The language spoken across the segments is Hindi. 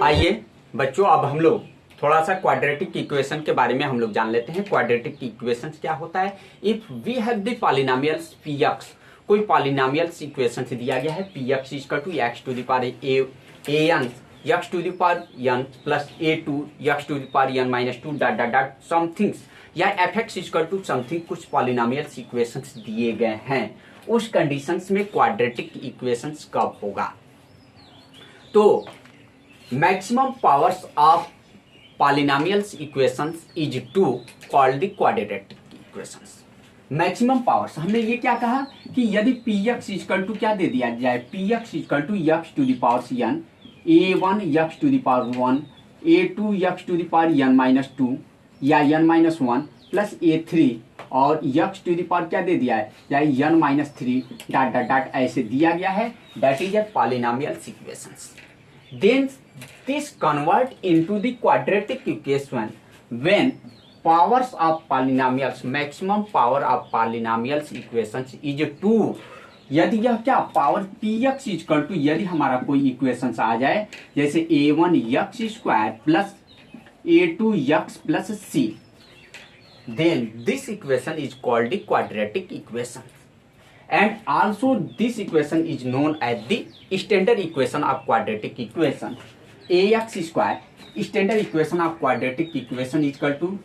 आइए बच्चों, अब हम लोग थोड़ा सा क्वाड्रेटिक इक्वेशन के बारे में हम लोग जान लेते हैं। क्वाड्रेटिक इक्वेशन क्या होता है? If we have the polynomials p x, कोई पॉलिनोमियल्स इक्वेशन से दिया गया है p x equal to x to the power a n x to the power n plus a two x to the power n minus two dot dot dot somethings, या f x equal to something, कुछ पॉलिनोमियल्स इक्वेशंस दिए गए हैं। उस कंडीशंस में क्वाड्रेटिक इक्वेशंस कब होगा? तो maximum powers of polynomials equations is to called the quadratic equations. Maximum powers, हमने ये क्या कहा कि यदि पी एक्स इक्वल टू क्या दे दिया जाए, p x equal to x to the power n, a one x to the power one, a two x to the power n minus two या n minus one plus a three और एक्स टू द पावर क्या दे दिया है, या n minus three dot dot dot ऐसे दिया गया है, that is a polynomials equations. Then this convert into the quadratic equation when powers of polynomials, maximum power of polynomials equations is 2। यदि यह क्या power p x equal to, यदि हमारा कोई इक्वेशन आ जाए जैसे a one x square plus a two x plus c, then this equation is called the quadratic equation. And also this equation is known as the standard equation of quadratic equation. Ax square, standard equation of quadratic equation is equal to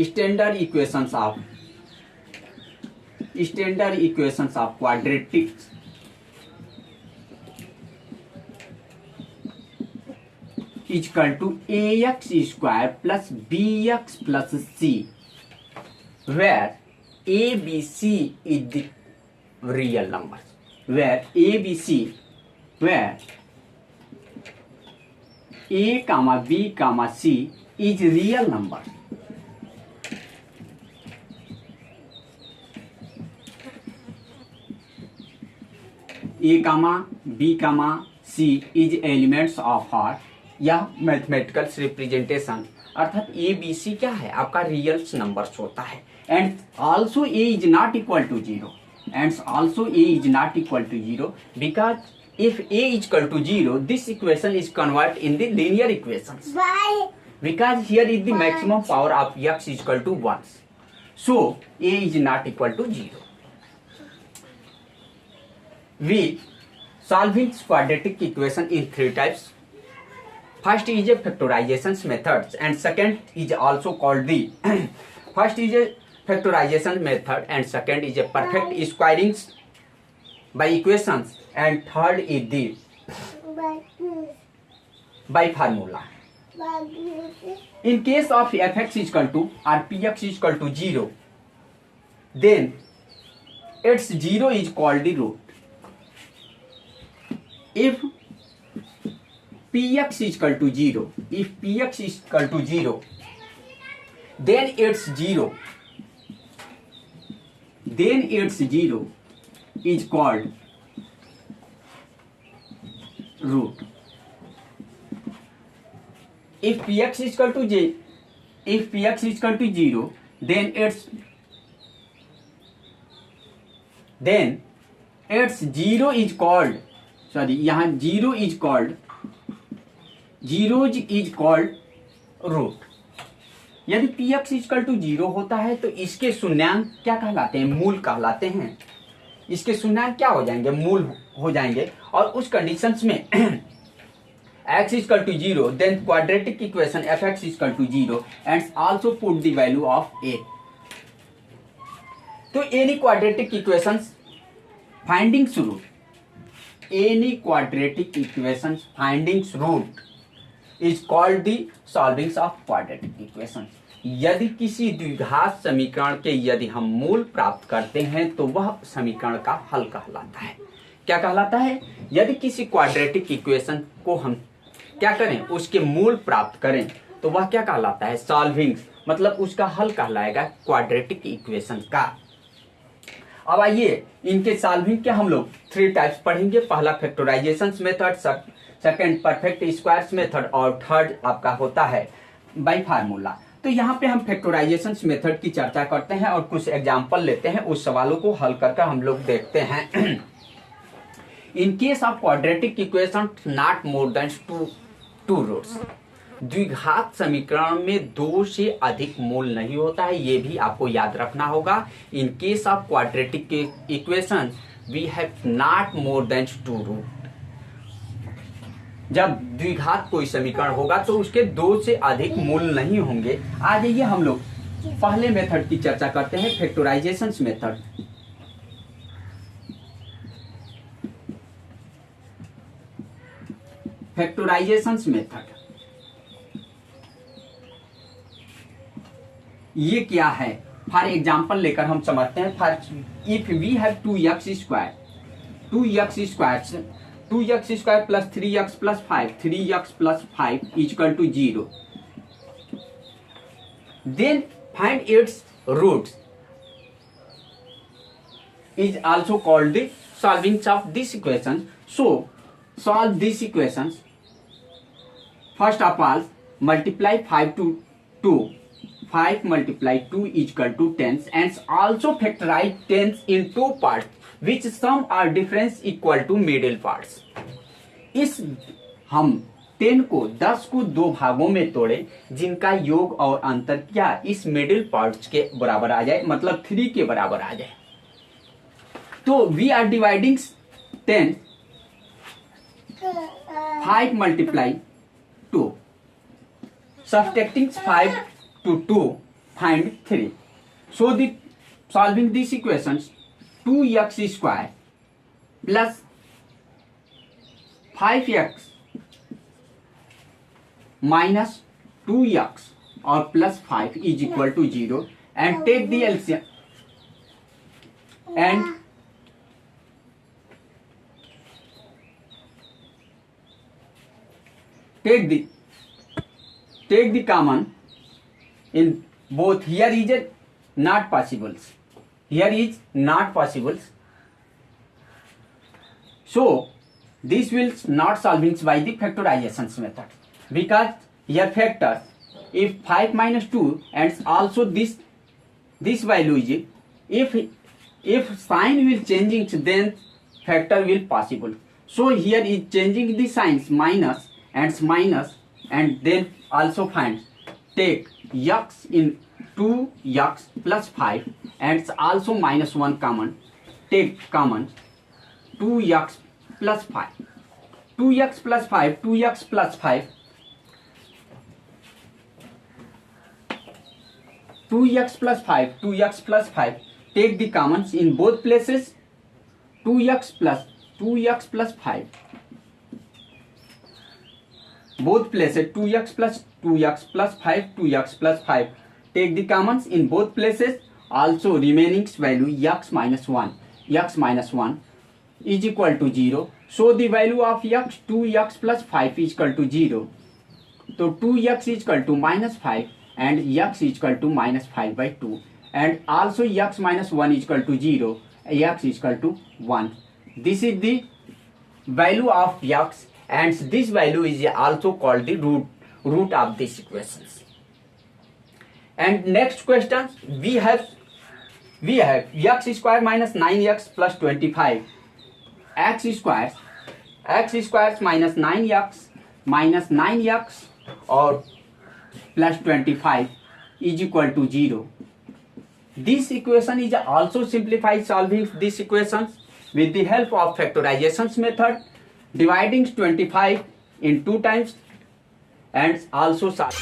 standard equations of quadratic is equal to ax square plus bx plus c, where A, B, C is the real numbers. Where A, B, C, where A, B, C is real number. A, B, C is elements of R या मैथमेटिकल रिप्रेजेंटेशन, अर्थात ए बी सी क्या है, आपका रियल नंबर्स होता है। And also a is not equal to zero, and also a is not equal to zero, because if a is equal to zero this equation is convert in the linear equations, because here is the maximum power of x is equal to 1, so a is not equal to zero. We solving quadratic equation in 3 types. First is a factorization methods and second is also called the first is a factorization method and second is a perfect squaring by equations and third is the by formula. In case of fx is equal to or px is equal to 0, then its 0 is called the root. If px is equal to 0, if px is equal to 0, then its 0 is called root. If px is equal to 0, then its 0 is called, sorry, यहाँ 0 is called रूट। यदि पी एक्स इक्वल टू 0 होता है तो इसके शून्यांक क्या कहलाते हैं, मूल कहलाते हैं। इसके शून्यांक क्या हो जाएंगे, मूल हो जाएंगे। और उस कंडीशंस में x equal to 0, then quadratic equation f x equal to 0 and also put the value of a. तो any quadratic equations findings root, any quadratic equations findings root is called the solvings of quadratic equation. यदि किसी द्विघात समीकरण के यदि हम मूल प्राप्त करते हैं तो वह समीकरण का हल कहलाता है। क्या कहलाता है? यदि किसी क्वाड्रेटिक इक्वेशन को हम क्या करें, उसके मूल प्राप्त करें तो वह क्या कहलाता है, सॉल्विंग्स, मतलब उसका हल कहलाएगा क्वाड्रेटिक इक्वेशन का। अब आइए इनके सॉल्विंग के हम लोग 3 टाइप्स पढ़ेंगे। पहला factorisation method, second perfect squares method और थर्ड आपका होता है बाय फार्मूला। तो यहाँ पे हम फैक्टराइजेशन मेथड की चर्चा करते हैं और कुछ एग्जाम्पल लेते हैं, उस सवालों को हल करके हम लोग देखते हैं। In case of quadratic equation not more than two roots, द्विघात समीकरण में 2 से अधिक मूल नहीं होता है, ये भी आपको याद रखना होगा। In case of quadratic equation we have not more than 2 root. जब द्विघात कोई समीकरण होगा तो उसके 2 से अधिक मूल नहीं होंगे। आ जाइए हम लोग पहले मेथड की चर्चा करते हैं, फैक्टराइजेशन मेथड। फैक्टराइजेशन मेथड ये क्या है, फॉर एग्जाम्पल लेकर हम समझते हैं। For if we have 2x square, 2x square plus 3x plus 5, 3x plus 5 equal to 0, then find its roots is also called the solving of this equation. So solve this equations. First of all, multiply 5 to 2. 5 multiply 2 is equal to 10, and also factorize 10 in 2 parts, which sum are difference equal to middle parts. इस हम 10 को 10 को 2 भागों में तोड़े जिनका योग और अंतर क्या इस मिडिल पार्ट्स के बराबर आ जाए, मतलब 3 के बराबर आ जाए। तो we are dividing 10, 5 multiply 2, subtracting 5 to 2 find 3. So the solving these equations, 2x square plus 5x minus 2x or plus 5 is equal to 0, and take the LCM and take the common in both. Here is a not possible, here is not possible, so this will not solving by the factorization method, because here factors, if 5 minus 2 and also this value is, if sign will changing then factor will possible. So here is changing the signs, minus and then also find, take x in 2x plus 5 and also minus 1 common, take common 2x plus 5, 2x plus 5, 2x plus 5, 2x plus 5, 2x plus 5, take the commons in both places, 2x plus 5, both places 2x plus 5, 2x plus 5, take the commons in both places, also remaining value x minus 1 is equal to 0. So the value of x, 2x plus 5 is equal to 0. So 2x is equal to minus 5 and x is equal to minus 5 by 2, and also x minus 1 is equal to 0, x is equal to 1. This is the value of x, and this value is also called the root of these equations. And next question, we have x square minus 9x plus 25, x squares minus 9x or plus 25 is equal to 0. This equation is also simplified solving these equations with the help of factorization method, dividing 25 in 2 times and also solve.